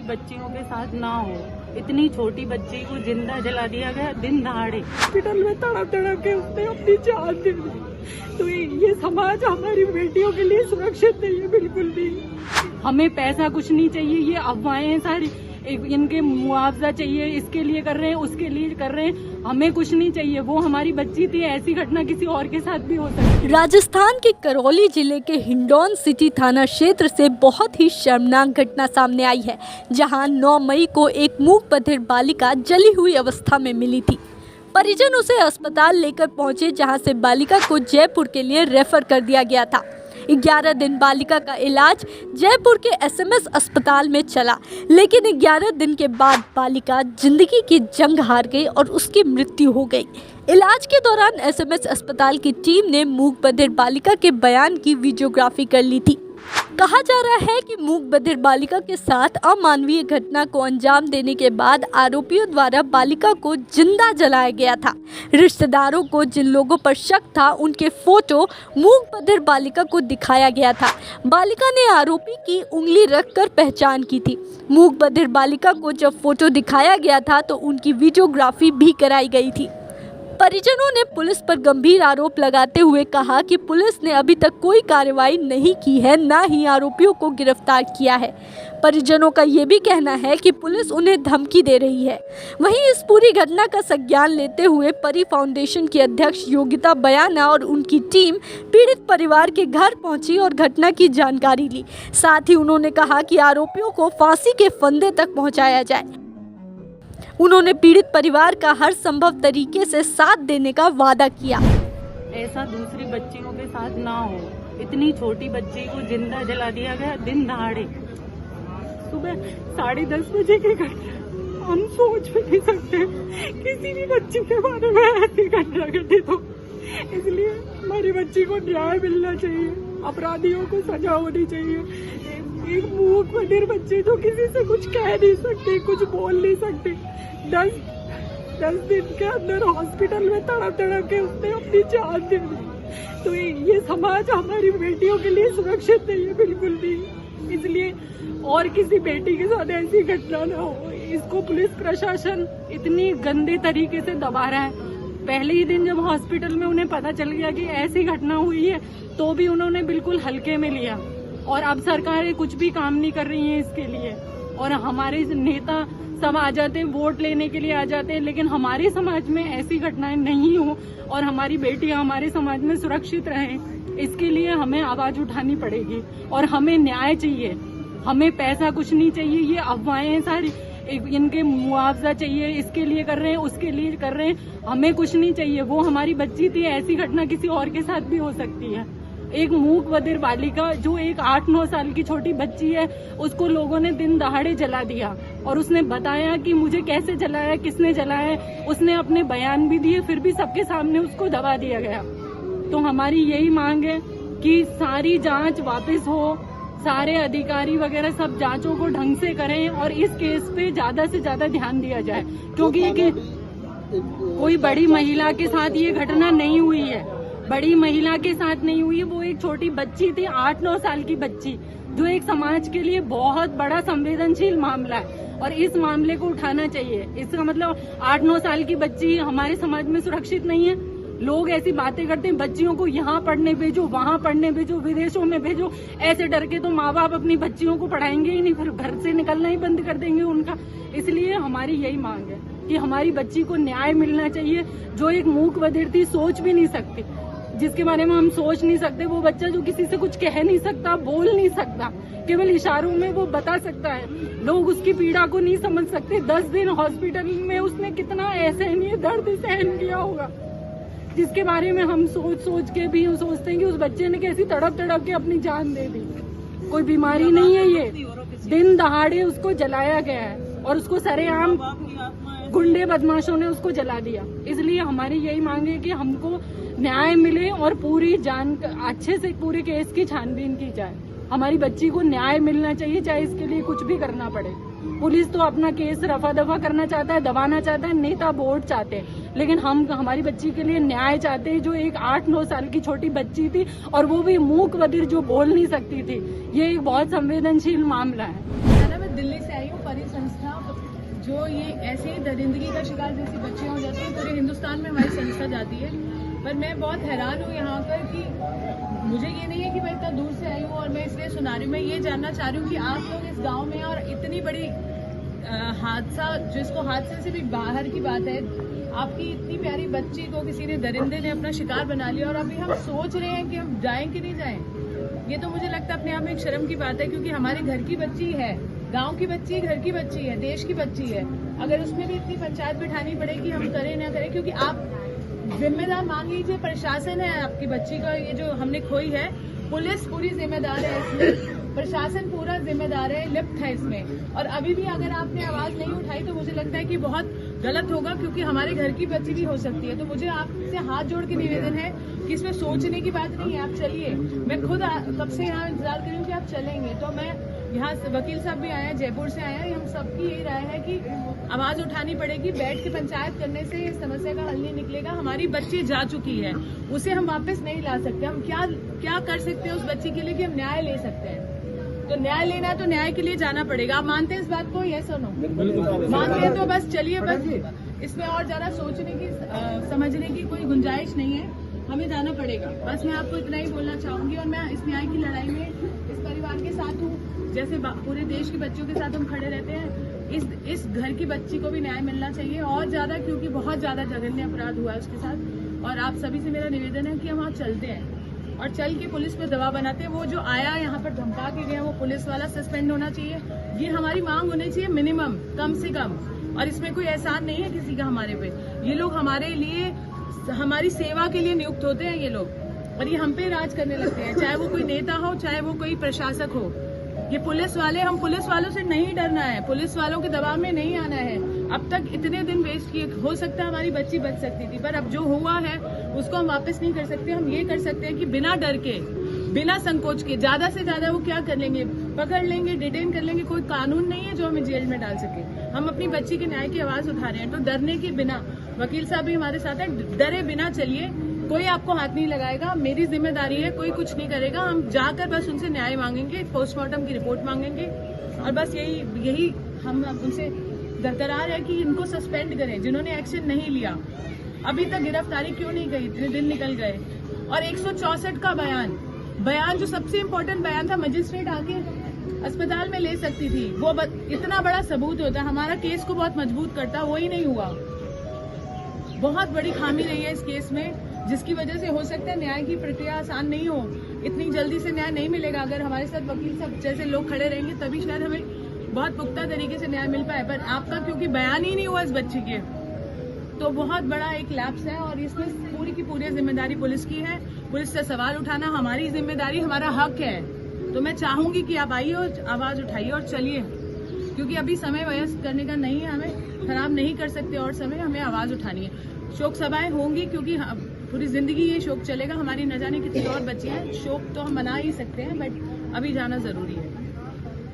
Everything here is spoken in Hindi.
दूसरी बच्चियों के साथ ना हो। इतनी छोटी बच्ची को जिंदा जला दिया गया दिन दहाड़े। हॉस्पिटल में तड़प के उसने अपनी जान दे दी। तो ये समाज हमारी बेटियों के लिए सुरक्षित नहीं है, बिल्कुल भी। हमें पैसा कुछ नहीं चाहिए, ये अफवाहें सारी, इनके मुआवजा चाहिए, इसके लिए कर रहे हैं, उसके लिए कर रहे हैं। हमें कुछ नहीं चाहिए, वो हमारी बच्ची थी। ऐसी घटना किसी और के साथ भी हो सकती है। राजस्थान के करौली जिले के हिंडौन सिटी थाना क्षेत्र से बहुत ही शर्मनाक घटना सामने आई है, जहां 9 मई को एक मूक बधिर बालिका जली हुई अवस्था में मिली थी। परिजन उसे अस्पताल लेकर पहुंचे, जहां से बालिका को जयपुर के लिए रेफर कर दिया गया था। 11 दिन बालिका का इलाज जयपुर के SMS अस्पताल में चला, लेकिन 11 दिन के बाद बालिका जिंदगी की जंग हार गई और उसकी मृत्यु हो गई। इलाज के दौरान SMS अस्पताल की टीम ने मूक बधिर बालिका के बयान की वीडियोग्राफी कर ली थी। कहा जा रहा है कि मूक बधिर बालिका के साथ अमानवीय घटना को अंजाम देने के बाद आरोपियों द्वारा बालिका को जिंदा जलाया गया था। रिश्तेदारों को जिन लोगों पर शक था, उनके फोटो मूक बधिर बालिका को दिखाया गया था। बालिका ने आरोपी की उंगली रखकर पहचान की थी। मूक बधिर बालिका को जब फोटो दिखाया गया था तो उनकी वीडियोग्राफी भी कराई गई थी। परिजनों ने पुलिस पर गंभीर आरोप लगाते हुए कहा कि पुलिस ने अभी तक कोई कार्रवाई नहीं की है, ना ही आरोपियों को गिरफ्तार किया है। परिजनों का ये भी कहना है कि पुलिस उन्हें धमकी दे रही है। वहीं इस पूरी घटना का संज्ञान लेते हुए परी फाउंडेशन की अध्यक्ष योगिता बयाना और उनकी टीम पीड़ित परिवार के घर पहुंची और घटना की जानकारी ली। साथ ही उन्होंने कहा कि आरोपियों को फांसी के फंदे तक पहुँचाया जाए। उन्होंने पीड़ित परिवार का हर संभव तरीके से साथ देने का वादा किया। ऐसा दूसरी बच्चियों के साथ ना हो। इतनी छोटी बच्ची को जिंदा जला दिया गया दिन दहाड़े। सुबह 10:30 बजे की घटना, हम सोच भी नहीं सकते किसी भी बच्ची के बारे में ऐसी घटना घटित हो। इसलिए हमारी बच्ची को न्याय मिलना चाहिए, अपराधियों को सजा होनी चाहिए। एक मूक बधिर बच्ची जो किसी से कुछ कह नहीं सकती, कुछ बोल नहीं सकती, 10 दिन के अंदर हॉस्पिटल में तड़प के उसने अपनी जान दे दी। तो ये समाज हमारी बेटियों के लिए सुरक्षित नहीं है, बिल्कुल भी। इसलिए और किसी बेटी के साथ ऐसी घटना ना हो। इसको पुलिस प्रशासन इतनी गंदे तरीके से दबा रहा है। पहले ही दिन जब हॉस्पिटल में उन्हें पता चल गया कि ऐसी घटना हुई है, तो भी उन्होंने बिल्कुल हल्के में लिया। और अब सरकारें कुछ भी काम नहीं कर रही हैं इसके लिए। और हमारे नेता सब आ जाते हैं, वोट लेने के लिए आ जाते हैं, लेकिन हमारे समाज में ऐसी घटनाएं नहीं हो और हमारी बेटियां हमारे समाज में सुरक्षित रहें, इसके लिए हमें आवाज उठानी पड़ेगी। और हमें न्याय चाहिए, हमें पैसा कुछ नहीं चाहिए। ये अफवाहें सारी, इनके मुआवजा चाहिए, इसके लिए कर रहे हैं, उसके लिए कर रहे हैं। हमें कुछ नहीं चाहिए, वो हमारी बच्ची थी। ऐसी घटना किसी और के साथ भी हो सकती है। एक मूक बधिर बालिका जो एक 8-9 साल की छोटी बच्ची है, उसको लोगों ने दिन दहाड़े जला दिया। और उसने बताया कि मुझे कैसे जलाया, किसने जलाया। उसने अपने बयान भी दिए, फिर भी सबके सामने उसको दबा दिया गया। तो हमारी यही मांग है कि सारी जांच वापस हो, सारे अधिकारी वगैरह सब जांचों को ढंग से करें और इस केस पे ज्यादा से ज्यादा ध्यान दिया जाए, क्योंकि कोई बड़ी महिला के साथ ये घटना नहीं हुई है। बड़ी महिला के साथ नहीं हुई है, वो एक छोटी बच्ची थी, 8-9 साल की बच्ची, जो एक समाज के लिए बहुत बड़ा संवेदनशील मामला है और इस मामले को उठाना चाहिए। इसका मतलब 8-9 साल की बच्ची हमारे समाज में सुरक्षित नहीं है। लोग ऐसी बातें करते हैं, बच्चियों को यहाँ पढ़ने भेजो, वहाँ पढ़ने भेजो, विदेशों में भेजो। ऐसे डर के तो माँ बाप अपनी बच्चियों को पढ़ाएंगे ही नहीं, फिर घर से निकलना ही बंद कर देंगे उनका। इसलिए हमारी यही मांग है कि हमारी बच्ची को न्याय मिलना चाहिए। जो एक मूक बधिर थी, सोच भी नहीं सकती, जिसके बारे में हम सोच नहीं सकते, वो बच्चा जो किसी से कुछ कह नहीं सकता, बोल नहीं सकता, केवल इशारों में वो बता सकता है। लोग उसकी पीड़ा को नहीं समझ सकते। 10 दिन हॉस्पिटल में उसने कितना असहनीय दर्द सहन किया होगा, जिसके बारे में हम सोच के भी सोचते हैं कि उस बच्चे ने कैसी तड़प के अपनी जान दे दी। कोई बीमारी नहीं है ये, दिन दहाड़े उसको जलाया गया है और उसको सरेआम गुंडे बदमाशों ने उसको जला दिया। इसलिए हमारी यही मांग है कि हमको न्याय मिले और पूरी अच्छे से पूरे केस की छानबीन की जाए। हमारी बच्ची को न्याय मिलना चाहिए, चाहे इसके लिए कुछ भी करना पड़े। पुलिस तो अपना केस रफा दफा करना चाहता है, दबाना चाहता है, नेता वोट चाहते हैं, लेकिन हम हमारी बच्ची के लिए न्याय चाहते हैं, जो एक 8-9 साल की छोटी बच्ची थी और वो भी मूक बधिर जो बोल नहीं सकती थी। ये एक बहुत संवेदनशील मामला है। मैं दिल्ली से आई हूँ, हमारी संस्था जो ये ऐसे ही दरिंदगी का शिकार जैसी बच्चियां हो जाती हैं, पूरे हिंदुस्तान में हमारी संस्था जाती है। पर मैं बहुत हैरान हूँ यहाँ पर कि मुझे ये नहीं है कि मैं इतना दूर से आई हूँ और मैं इसलिए सुना रही हूँ। मैं ये जानना चाह रही हूँ कि आप लोग इस गांव में और इतनी बड़ी हादसा, जिसको हादसे से भी बाहर की बात है, आपकी इतनी प्यारी बच्ची को किसी ने दरिंदे ने अपना शिकार बना लिया और अभी हम सोच रहे हैं कि हम जाएं कि नहीं जाएं। ये तो मुझे लगता है अपने आप में एक शर्म की बात है, क्योंकि हमारे घर की बच्ची है, गांव की बच्ची, घर की बच्ची है, देश की बच्ची है। अगर उसमें भी इतनी पंचायत बिठानी पड़ेगी, हम करें ना करें, क्योंकि आप जिम्मेदार मान लीजिए, प्रशासन है आपकी बच्ची का, ये जो हमने खोई है, पुलिस पूरी जिम्मेदार है इसमें, प्रशासन पूरा जिम्मेदार है, लिप्त है इसमें। और अभी भी अगर आपने आवाज नहीं उठाई तो मुझे लगता है कि बहुत गलत होगा, क्योंकि हमारे घर की बच्ची भी हो सकती है। तो मुझे आपसे हाथ जोड़ के निवेदन है कि इसमें सोचने की बात नहीं है, आप चलिए। मैं खुद कब से यहाँ इंतजार कर रही हूँ कि आप चलेंगे। तो मैं यहाँ वकील साहब भी आए हैं, जयपुर से आए हैं, हम सबकी यही राय है कि आवाज उठानी पड़ेगी। बैठ के पंचायत करने से इस समस्या का हल नहीं निकलेगा। हमारी बच्ची जा चुकी है, उसे हम वापस नहीं ला सकते। हम क्या कर सकते हैं उस बच्ची के लिए कि हम न्याय ले सकते हैं। तो न्याय लेना है तो न्याय के लिए जाना पड़ेगा। आप मानते हैं इस बात को? यस और नो? मानते हैं तो बस चलिए। बस इसमें और ज्यादा सोचने की समझने की कोई गुंजाइश नहीं है, हमें जाना पड़ेगा। बस मैं आपको इतना ही बोलना चाहूंगी। और मैं इस न्याय की लड़ाई में इस परिवार के साथ हूँ, जैसे पूरे देश के बच्चों के साथ हम खड़े रहते हैं। इस घर की बच्ची को भी न्याय मिलना चाहिए और ज्यादा, क्योंकि बहुत ज्यादा जघन्य अपराध हुआ है उसके साथ। और आप सभी से मेरा निवेदन है कि हम वहाँ चलते हैं और चल के पुलिस पे दबाव बनाते हैं। वो जो आया यहाँ पर धमका के गया, वो पुलिस वाला सस्पेंड होना चाहिए। ये हमारी मांग होनी चाहिए, मिनिमम, कम से कम। और इसमें कोई एहसान नहीं है किसी का हमारे पे। ये लोग हमारे लिए, हमारी सेवा के लिए नियुक्त होते हैं ये लोग, और ये हम पे राज करने लगते हैं, चाहे वो कोई नेता हो, चाहे वो कोई प्रशासक हो। ये पुलिस वाले, हम पुलिस वालों से नहीं डरना है, पुलिस वालों के दबाव में नहीं आना है। अब तक इतने दिन वेस्ट किए, हो सकता है हमारी बच्ची बच सकती थी, पर अब जो हुआ है उसको हम वापस नहीं कर सकते। हम ये कर सकते हैं कि बिना डर के, बिना संकोच के, ज्यादा से ज्यादा वो क्या कर लेंगे, पकड़ लेंगे, डिटेन कर लेंगे। कोई कानून नहीं है जो हमें जेल में डाल सके। हम अपनी बच्ची के न्याय की आवाज उठा रहे हैं, तो डरने के बिना, वकील साहब भी हमारे साथ है, डरे बिना चलिए। कोई आपको हाथ नहीं लगाएगा, मेरी जिम्मेदारी है, कोई कुछ नहीं करेगा। हम जाकर बस उनसे न्याय मांगेंगे, पोस्टमार्टम की रिपोर्ट मांगेंगे, और बस यही हम उनसे दरकरार है कि इनको सस्पेंड करें, जिन्होंने एक्शन नहीं लिया। अभी तक गिरफ्तारी क्यों नहीं गई, इतने दिन निकल गए। और 164 का बयान जो सबसे इम्पोर्टेंट बयान था, मजिस्ट्रेट आके अस्पताल में ले सकती थी, वो इतना बड़ा सबूत होता, हमारा केस को बहुत मजबूत करता, वो ही नहीं हुआ। बहुत बड़ी खामी रही है इस केस में, जिसकी वजह से हो सकता है न्याय की प्रक्रिया आसान नहीं हो, इतनी जल्दी से न्याय नहीं मिलेगा। अगर हमारे साथ वकील सब जैसे लोग खड़े रहेंगे तभी शायद हमें बहुत पुख्ता तरीके से न्याय मिल पाए। पर आपका क्योंकि बयान ही नहीं हुआ इस बच्ची के, तो बहुत बड़ा एक लैप्स है। और इसमें पूरी की पूरी जिम्मेदारी पुलिस की है। पुलिस से सवाल उठाना हमारी जिम्मेदारी, हमारा हक है। तो मैं चाहूंगी कि आप आइए और आवाज उठाइए और चलिए, क्योंकि अभी समय व्यस्त करने का नहीं है, हमें खराब नहीं कर सकते और समय, हमें आवाज उठानी है। शोक सभाएं होंगी, क्योंकि पूरी जिंदगी ये शोक चलेगा। हमारी न जाने कितनी और बच्चियां हैं, शोक तो हम मना ही सकते हैं, बट अभी जाना जरूरी है।